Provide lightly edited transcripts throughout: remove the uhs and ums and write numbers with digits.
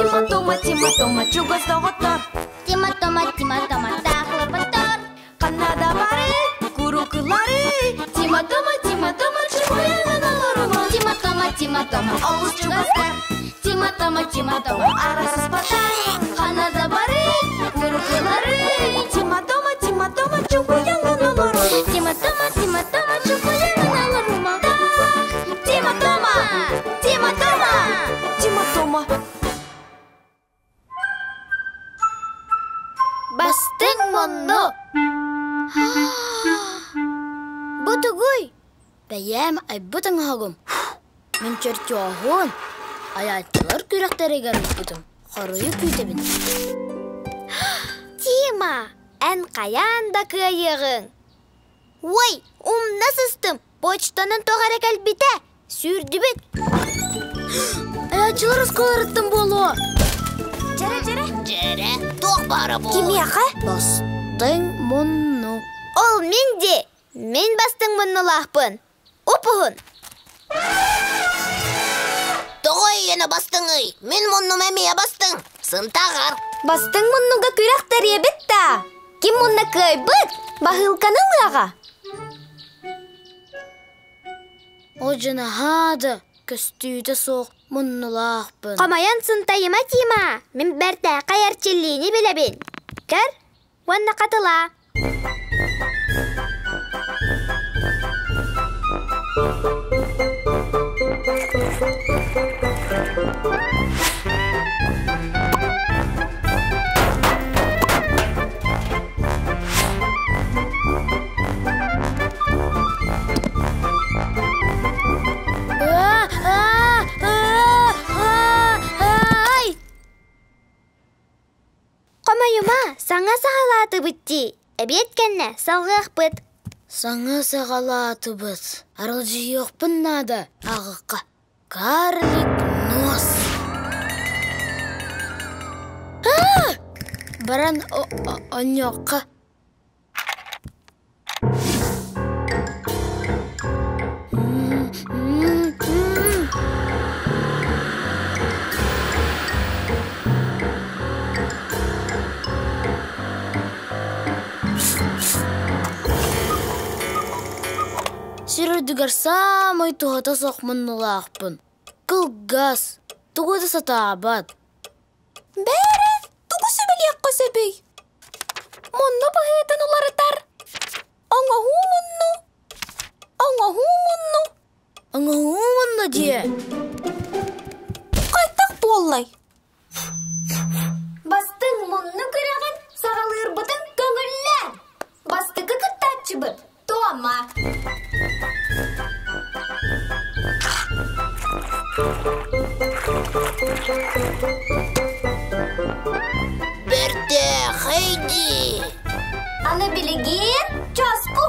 Тима тома чугас тоғыттар. Тима тома тақлы бұттар. Қанада бары, күрікілары. Тима тома чугаяған аларыма. Тима тома Ауыз чугастар. Тима тома Арасыз батар. Қанада бары, күрікілары. Тима тома чугаяған аларыма. Тима тома чугаяған аларыма. Тима тома. Бастың мұнды. Бұтығой. Бәйәм айбытың ғағым. Мен чертеғын. Аятчылар күректәрегер бұтым. Қарыйы күйтебін. Тима, ән қаян да күйеғің. Ой, насыстым. Почтанын тоғарек әлбіті. Сүрді бет. Аятчылар ұскаларыттым болу. Жәрі, тоқ бары бұл. Кемеға? Бастың мұнны. Ол менде. Мен бастың мұнны лақпын. Опығын. Тоғай ені бастыңый. Мен мұнны мәмея бастың. Сынтағар. Бастың мұнныға күректер ебітті. Кем мұнны көй бұд? Бағылқаның лаға. О жына хады. Көстүйді соқ мұнны лақпын. Қамаян сынтайыма Тима. Мен бәрті қайарчеллейні білебін. Көр, онны қатыла. Қамайыма, саңа сағалаты бұтти. Әбеткенне салғақ бұт. Саңа сағалаты бұт. Арылжы еқпін нады. Ағыққа. Карлик нос. Баран оңеққа. Сүрдігер самай туғата соқмын ұлақпын. Кылгас, туғыды сатабад. Бәрі, туғы сөбілек қосөбей. Мұнны бұғыдың ұларытар. Аңағу мұнны де. Қайтақ боллай. Бастың мұнны көреген сағалыр бұтын көңіллән. Бастығы күттатчы бұт. Тома. Берде, хайди. Аны білеген часку.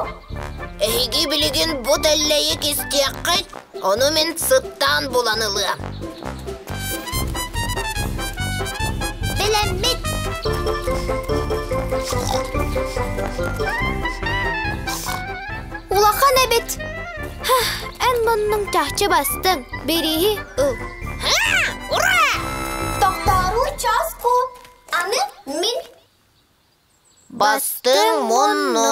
Әйге білеген бұд әлләйі кестек қайт. Оны мен сыттан боланылы. Біләммет. Улақан әбет. Ән мұнның тахчы бастың. Береғі ұл. Ура! Тоқтару часку. Аны мен. Бастың мұнны.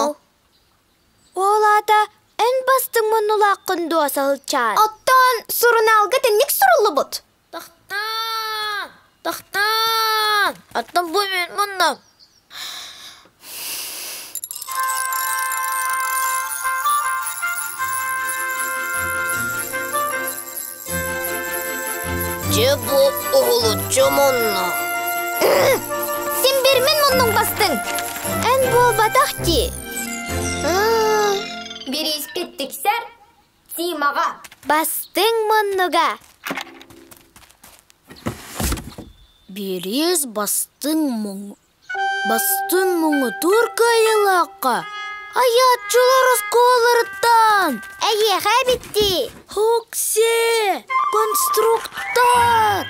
Олада ән бастың мұнны лақын дуасалы чан. Оттан сұрын алғы тәнік сұрылы бұд. Тақтан. Аттан бұл мен мұнным. Же бұ ұғылы чомонны. Сен бермен мұнның бастың. Ән бол батақ ки. Бері іспеттіксер Тимаға. Бастың мұнныға. Берез бастың мұңы Туркайылаққа. Аятчылар осколарыттан. Әйеға бітті. Хоксе, конструктор.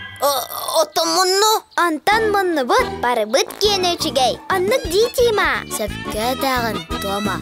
Отын мұнны? Антан мұнны бұд, бары бұд кен өчігей. Аннық дей Тима. Сәпке дағын, Тома.